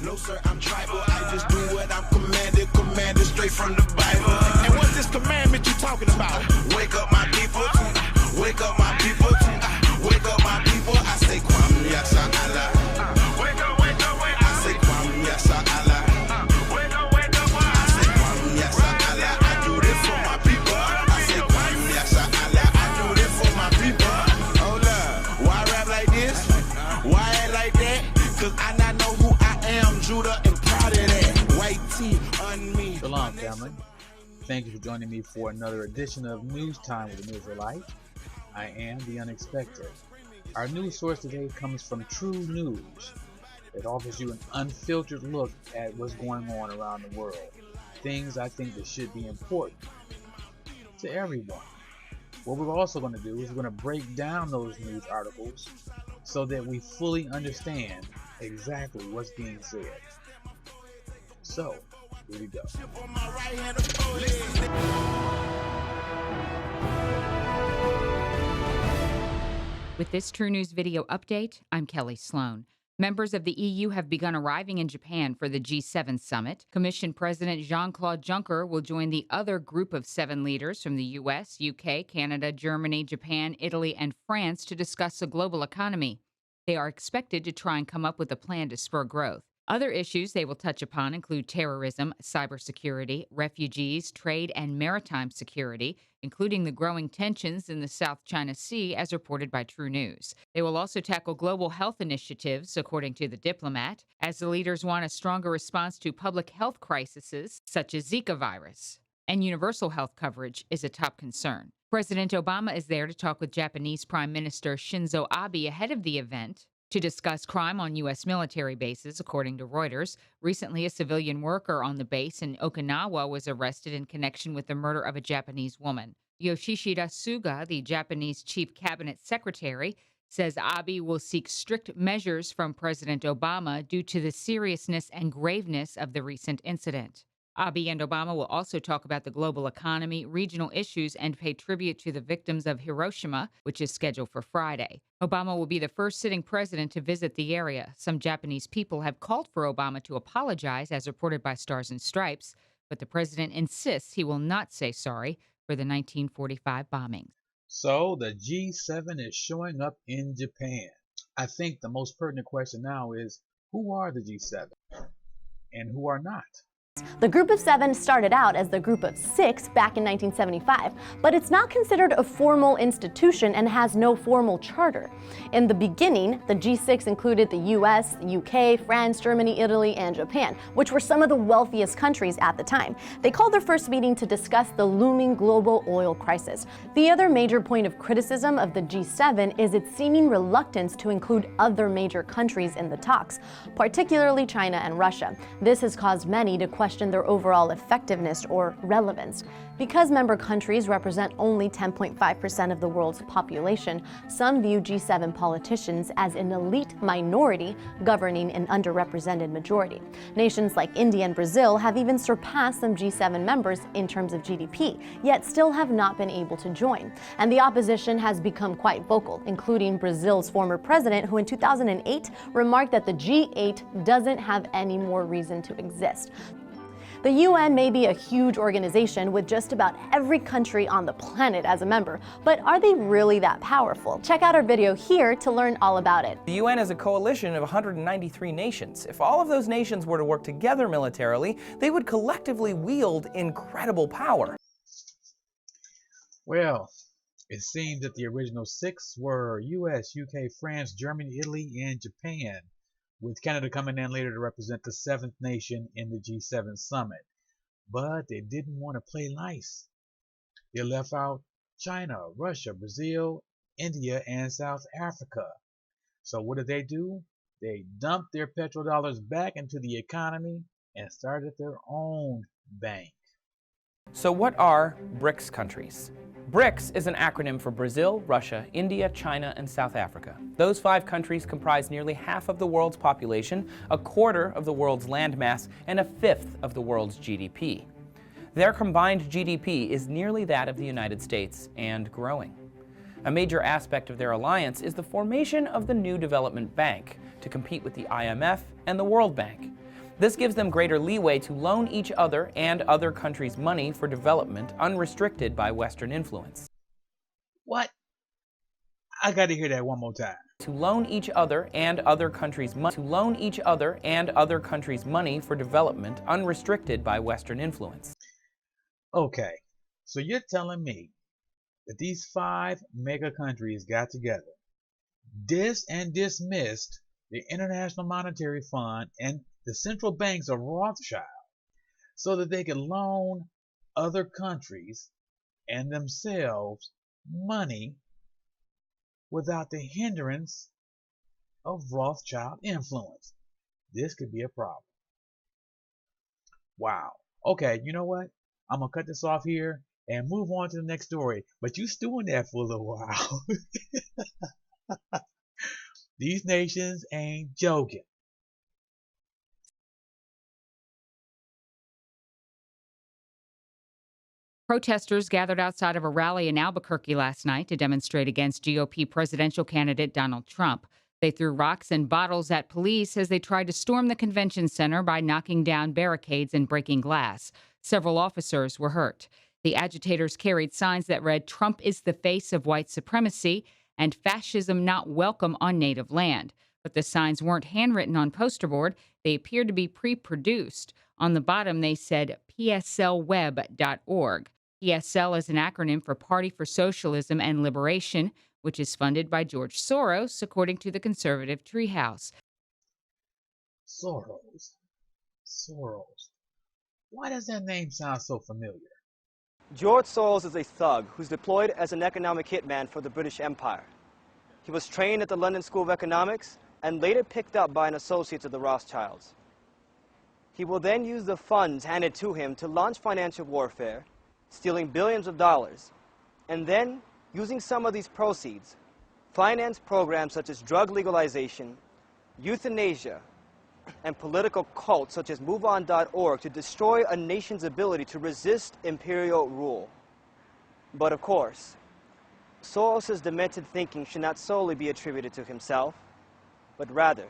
No sir, I'm tribal. I just do what I'm commanded straight from the Bible. And what's this commandment you talking about? Wake up my people, wake up my people, wake up my people. I say Kwam Yasha Allah. Wake up, wake up, wake up. I say Kwam Yasha Allah. Wake up, wake up, wake I say Kwam Yasha Allah. I do this for my people. I say Kwam Yasha Allah. I do this for my people. Hold up. Why rap like this? Why act like that? Cause I not know who I am, Judah, and proud of that. White tee on me. Shalom, family. Thank you for joining me for another edition of Newstime with an Israelite. I am the UnXpected. Our news source today comes from True News. It offers you an unfiltered look at what's going on around the world. Things I think that should be important to everyone. What we're also going to do is we're going to break down those news articles so that we fully understand exactly what's being said. So, here we go. With this True News video update, I'm Kelly Sloan. Members of the EU have begun arriving in Japan for the G7 summit. Commission President Jean-Claude Juncker will join the other group of 7 leaders from the US, UK, Canada, Germany, Japan, Italy, and France to discuss the global economy. They are expected to try and come up with a plan to spur growth. Other issues they will touch upon include terrorism, cybersecurity, refugees, trade, and maritime security, including the growing tensions in the South China Sea, as reported by True News. They will also tackle global health initiatives, according to the diplomat, as the leaders want a stronger response to public health crises, such as Zika virus. And universal health coverage is a top concern. President Obama is there to talk with Japanese Prime Minister Shinzo Abe ahead of the event to discuss crime on U.S. military bases, according to Reuters. Recently, a civilian worker on the base in Okinawa was arrested in connection with the murder of a Japanese woman. Yoshihide Suga, the Japanese chief cabinet secretary, says Abe will seek strict measures from President Obama due to the seriousness and graveness of the recent incident. Abe and Obama will also talk about the global economy, regional issues, and pay tribute to the victims of Hiroshima, which is scheduled for Friday. Obama will be the first sitting president to visit the area. Some Japanese people have called for Obama to apologize, as reported by Stars and Stripes, but the president insists he will not say sorry for the 1945 bombings. So, the G7 is showing up in Japan. I think the most pertinent question now is, who are the G7 and who are not? The Group of 7 started out as the Group of 6 back in 1975, but it's not considered a formal institution and has no formal charter. In the beginning, the G6 included the US, the UK, France, Germany, Italy, and Japan, which were some of the wealthiest countries at the time. They called their first meeting to discuss the looming global oil crisis. The other major point of criticism of the G7 is its seeming reluctance to include other major countries in the talks, particularly China and Russia. This has caused many to question their overall effectiveness or relevance. Because member countries represent only 10.5% of the world's population, some view G7 politicians as an elite minority governing an underrepresented majority. Nations like India and Brazil have even surpassed some G7 members in terms of GDP, yet still have not been able to join. And the opposition has become quite vocal, including Brazil's former president, who in 2008 remarked that the G8 doesn't have any more reason to exist. The UN may be a huge organization with just about every country on the planet as a member, but are they really that powerful? Check out our video here to learn all about it. The UN is a coalition of 193 nations. If all of those nations were to work together militarily, they would collectively wield incredible power. Well, it seems that the original 6 were US, UK, France, Germany, Italy, and Japan, with Canada coming in later to represent the 7th nation in the G7 summit. But they didn't want to play nice. They left out China, Russia, Brazil, India, and South Africa. So what did they do? They dumped their petrodollars back into the economy and started their own bank. So what are BRICS countries? BRICS is an acronym for Brazil, Russia, India, China, and South Africa. Those 5 countries comprise nearly half of the world's population, a quarter of the world's landmass, and a fifth of the world's GDP. Their combined GDP is nearly that of the United States and growing. A major aspect of their alliance is the formation of the New Development Bank to compete with the IMF and the World Bank. This gives them greater leeway to loan each other and other countries money for development unrestricted by Western influence. What? I gotta hear that one more time. To loan each other and other countries money for development unrestricted by Western influence. Okay, so you're telling me that these 5 mega countries got together, dismissed the International Monetary Fund and the central banks of Rothschild so that they could loan other countries and themselves money without the hindrance of Rothschild influence. This could be a problem. Wow. Okay, you know what? I'm going to cut this off here and move on to the next story. But you stewing there for a little while. These nations ain't joking. Protesters gathered outside of a rally in Albuquerque last night to demonstrate against GOP presidential candidate Donald Trump. They threw rocks and bottles at police as they tried to storm the convention center by knocking down barricades and breaking glass. Several officers were hurt. The agitators carried signs that read, "Trump is the face of white supremacy," and "Fascism not welcome on native land." But the signs weren't handwritten on poster board. They appeared to be pre-produced. On the bottom, they said pslweb.org. PSL is an acronym for Party for Socialism and Liberation, which is funded by George Soros, according to the conservative Treehouse. Soros. Why does that name sound so familiar? George Soros is a thug who's deployed as an economic hitman for the British Empire. He was trained at the London School of Economics and later picked up by an associate of the Rothschilds. He will then use the funds handed to him to launch financial warfare, stealing billions of dollars, and then, using some of these proceeds, finance programs such as drug legalization, euthanasia, and political cults such as MoveOn.org to destroy a nation's ability to resist imperial rule. But of course, Soros' demented thinking should not solely be attributed to himself, but rather,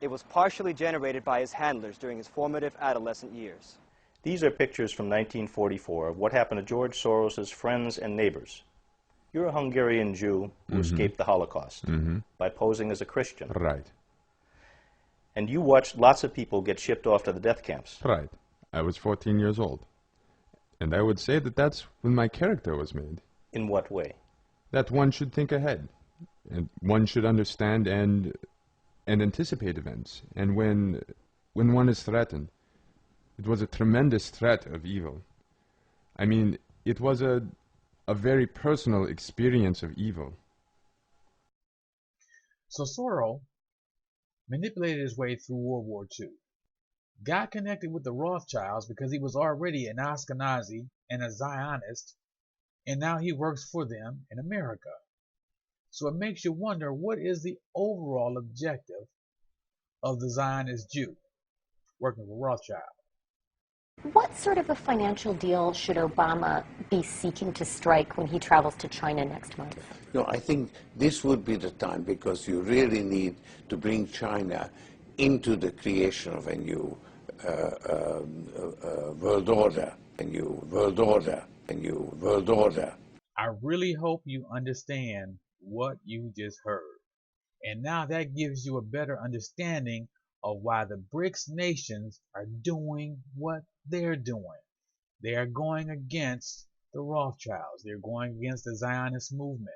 it was partially generated by his handlers during his formative adolescent years. These are pictures from 1944 of what happened to George Soros' friends and neighbors. You're a Hungarian Jew who escaped the Holocaust by posing as a Christian. Right. And you watched lots of people get shipped off to the death camps. Right. I was 14 years old. And I would say that that's when my character was made. In what way? That one should think ahead. And one should understand and anticipate events. And when one is threatened, it was a tremendous threat of evil. I mean, it was a very personal experience of evil. So Soros manipulated his way through World War II. Got connected with the Rothschilds because he was already an Ashkenazi and a Zionist, and now he works for them in America. So it makes you wonder, what is the overall objective of the Zionist Jew working for Rothschild? What sort of a financial deal should Obama be seeking to strike when he travels to China next month? No, I think this would be the time, because you really need to bring China into the creation of a new world order, I really hope you understand what you just heard. And now that gives you a better understanding of why the BRICS nations are doing what they're doing. They are going against the Rothschilds. They're going against the Zionist movement.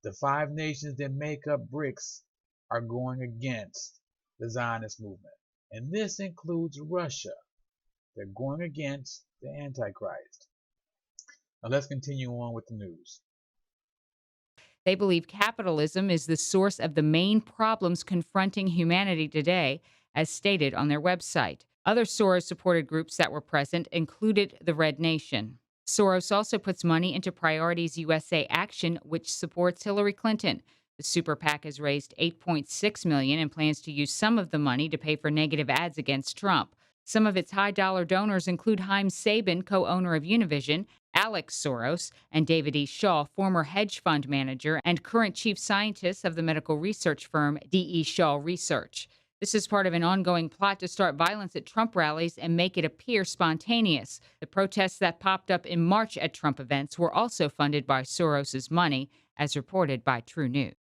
The 5 nations that make up BRICS are going against the Zionist movement. And this includes Russia. They're going against the Antichrist. Now let's continue on with the news. They believe capitalism is the source of the main problems confronting humanity today, as stated on their website. Other Soros-supported groups that were present included the Red Nation. Soros also puts money into Priorities USA Action, which supports Hillary Clinton. The super PAC has raised $8.6 million and plans to use some of the money to pay for negative ads against Trump. Some of its high-dollar donors include Haim Sabin, co-owner of Univision, Alex Soros, and David E. Shaw, former hedge fund manager and current chief scientist of the medical research firm D.E. Shaw Research. This is part of an ongoing plot to start violence at Trump rallies and make it appear spontaneous. The protests that popped up in March at Trump events were also funded by Soros's money, as reported by True News.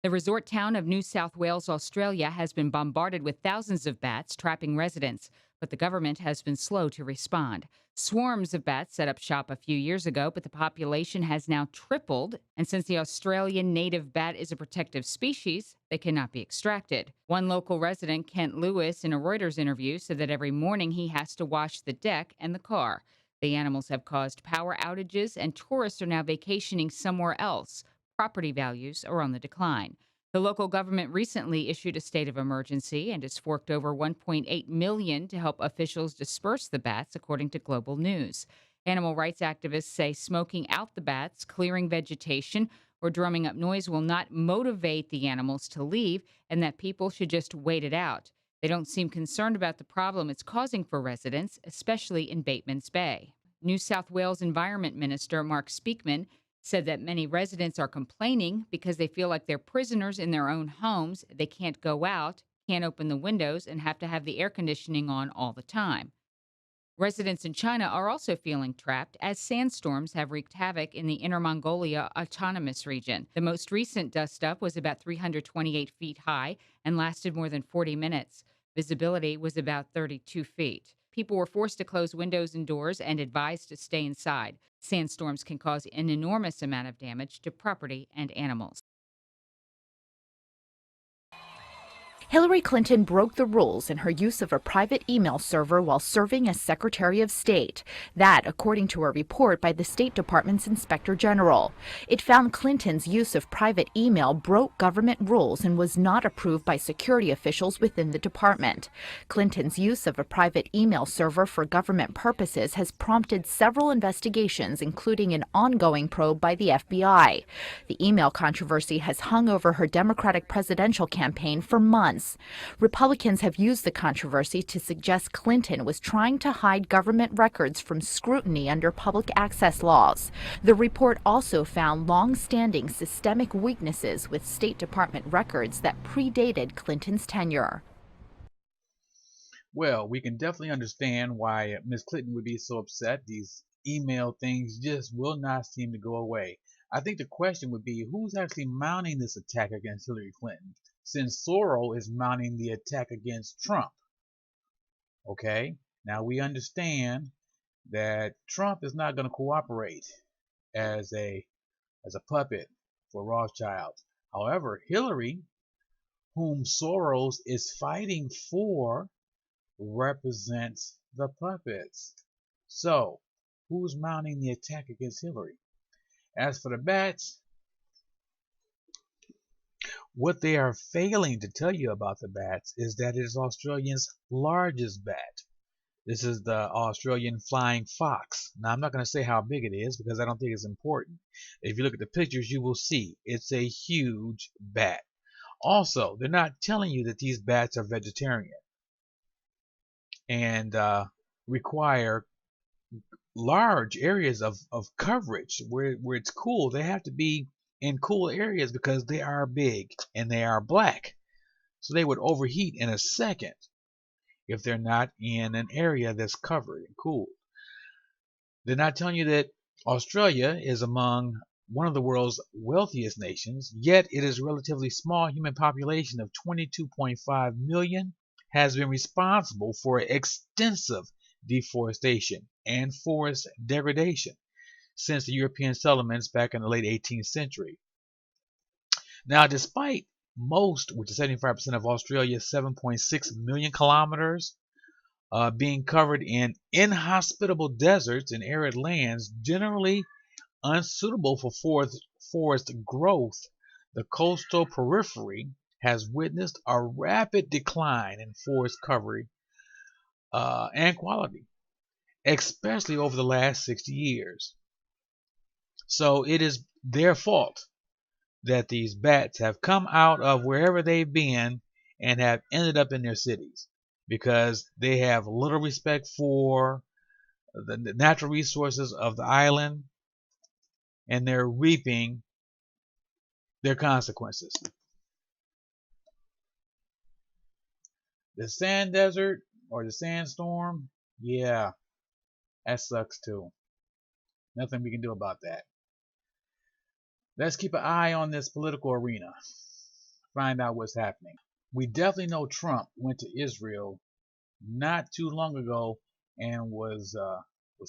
The resort town of New South Wales, Australia, has been bombarded with thousands of bats, trapping residents, but the government has been slow to respond. Swarms of bats set up shop a few years ago, but the population has now tripled, and since the Australian native bat is a protective species, they cannot be extracted. One local resident, Kent Lewis, in a Reuters interview, said that every morning he has to wash the deck and the car. The animals have caused power outages, and tourists are now vacationing somewhere else. Property values are on the decline. The local government recently issued a state of emergency and has forked over $1.8 million to help officials disperse the bats, according to Global News. Animal rights activists say smoking out the bats, clearing vegetation, or drumming up noise will not motivate the animals to leave, and that people should just wait it out. They don't seem concerned about the problem it's causing for residents, especially in Bateman's Bay. New South Wales Environment Minister Mark Speakman said that many residents are complaining because they feel like they're prisoners in their own homes. They can't go out, can't open the windows, and have to have the air conditioning on all the time. Residents in China are also feeling trapped as sandstorms have wreaked havoc in the Inner Mongolia Autonomous Region. The most recent dust-up was about 328 feet high and lasted more than 40 minutes. Visibility was about 32 feet. People were forced to close windows and doors and advised to stay inside. Sandstorms can cause an enormous amount of damage to property and animals. Hillary Clinton broke the rules in her use of a private email server while serving as Secretary of State. That, according to a report by the State Department's Inspector General. It found Clinton's use of private email broke government rules and was not approved by security officials within the department. Clinton's use of a private email server for government purposes has prompted several investigations, including an ongoing probe by the FBI. The email controversy has hung over her Democratic presidential campaign for months. Republicans have used the controversy to suggest Clinton was trying to hide government records from scrutiny under public access laws. The report also found long-standing systemic weaknesses with State Department records that predated Clinton's tenure. Well, we can definitely understand why Ms. Clinton would be so upset. These email things just will not seem to go away. I think the question would be, who's actually mounting this attack against Hillary Clinton, since Soros is mounting the attack against Trump? Okay, now we understand that Trump is not going to cooperate as a puppet for Rothschild. However, Hillary, whom Soros is fighting for, represents the puppets. So, who's mounting the attack against Hillary? As for the bats, what they are failing to tell you about the bats is that it is Australia's largest bat. This is the Australian flying fox. Now, I'm not going to say how big it is because I don't think it's important. If you look at the pictures, you will see it's a huge bat. Also, they're not telling you that these bats are vegetarian and require large areas of coverage where it's cool. They have to be in cool areas because they are big and they are black. So they would overheat in a second if they're not in an area that's covered and cool. They're not telling you that Australia is among one of the world's wealthiest nations, yet it is a relatively small human population of 22.5 million, has been responsible for extensive deforestation and forest degradation since the European settlements back in the late 18th century. Now, despite most, which is 75% of Australia's 7.6 million kilometers, being covered in inhospitable deserts and arid lands, generally unsuitable for forest growth, the coastal periphery has witnessed a rapid decline in forest coverage and quality, especially over the last 60 years. So it is their fault that these bats have come out of wherever they've been and have ended up in their cities, because they have little respect for the natural resources of the island, and they're reaping their consequences. The sand desert or the sandstorm, yeah, that sucks too. Nothing we can do about that. Let's keep an eye on this political arena. Find out what's happening. We definitely know Trump went to Israel not too long ago and was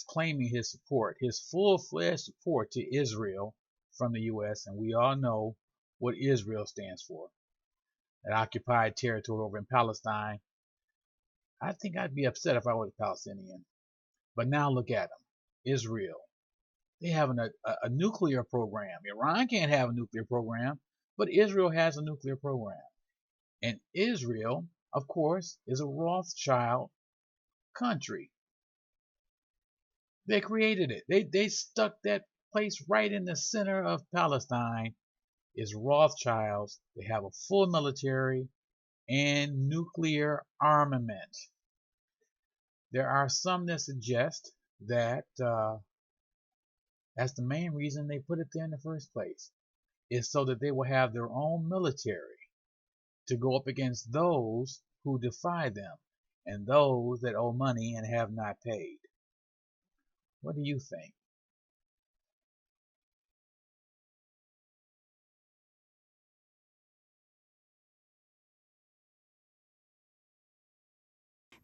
claiming his support, his full-fledged support to Israel from the U.S. And we all know what Israel stands for. An occupied territory over in Palestine. I think I'd be upset if I was a Palestinian. But now look at them. Israel. They have a nuclear program. Iran can't have a nuclear program, but Israel has a nuclear program. And Israel, of course, is a Rothschild country. They created it. They stuck that place right in the center of Palestine. Is Rothschilds. They have a full military and nuclear armament. There are some that suggest that that's the main reason they put it there in the first place, is so that they will have their own military to go up against those who defy them and those that owe money and have not paid. What do you think?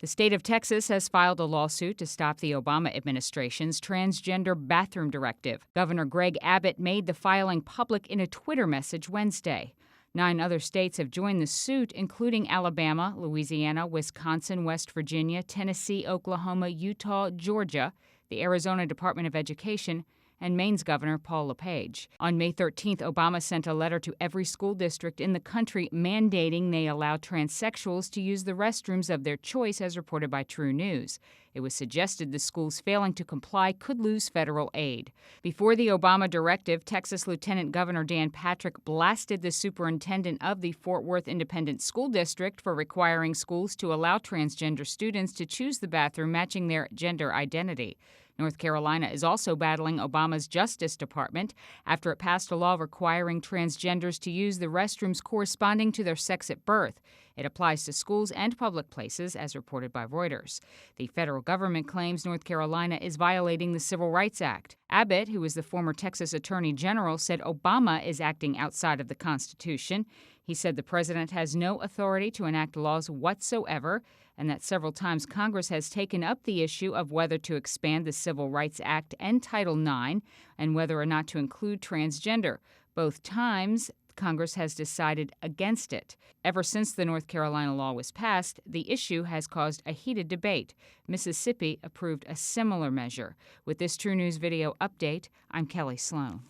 The state of Texas has filed a lawsuit to stop the Obama administration's transgender bathroom directive. Governor Greg Abbott made the filing public in a Twitter message Wednesday. 9 other states have joined the suit, including Alabama, Louisiana, Wisconsin, West Virginia, Tennessee, Oklahoma, Utah, Georgia, the Arizona Department of Education, and Maine's Governor Paul LePage. On May 13th, Obama sent a letter to every school district in the country mandating they allow transsexuals to use the restrooms of their choice, as reported by True News. It was suggested the schools failing to comply could lose federal aid. Before the Obama directive, Texas Lieutenant Governor Dan Patrick blasted the superintendent of the Fort Worth Independent School District for requiring schools to allow transgender students to choose the bathroom matching their gender identity. North Carolina is also battling Obama's Justice Department after it passed a law requiring transgenders to use the restrooms corresponding to their sex at birth. It applies to schools and public places, as reported by Reuters. The federal government claims North Carolina is violating the Civil Rights Act. Abbott, who is the former Texas Attorney General, said Obama is acting outside of the Constitution. He said the president has no authority to enact laws whatsoever, and that several times Congress has taken up the issue of whether to expand the Civil Rights Act and Title IX and whether or not to include transgender. Both times, Congress has decided against it. Ever since the North Carolina law was passed, the issue has caused a heated debate. Mississippi approved a similar measure. With this True News video update, I'm Kelly Sloan.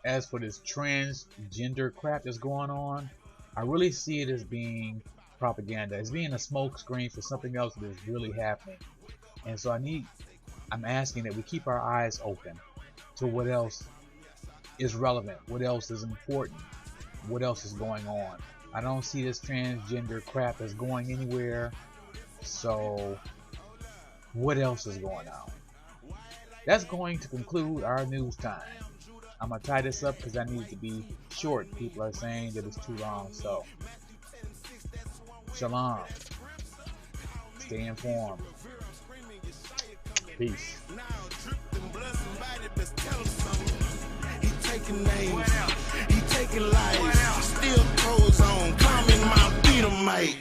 As for this transgender crap that's going on, I really see it as being propaganda. It's being a smokescreen for something else that is really happening. And so I'm asking that we keep our eyes open to what else is relevant, what else is important, what else is going on. I don't see this transgender crap as going anywhere. So what else is going on? That's going to conclude our news time. I'm going to tie this up because I need it to be short. People are saying that it's too long. So, shalom. Stay informed. Peace. He taking names, he taking lives, still toes on, climbing Mount Dynamite.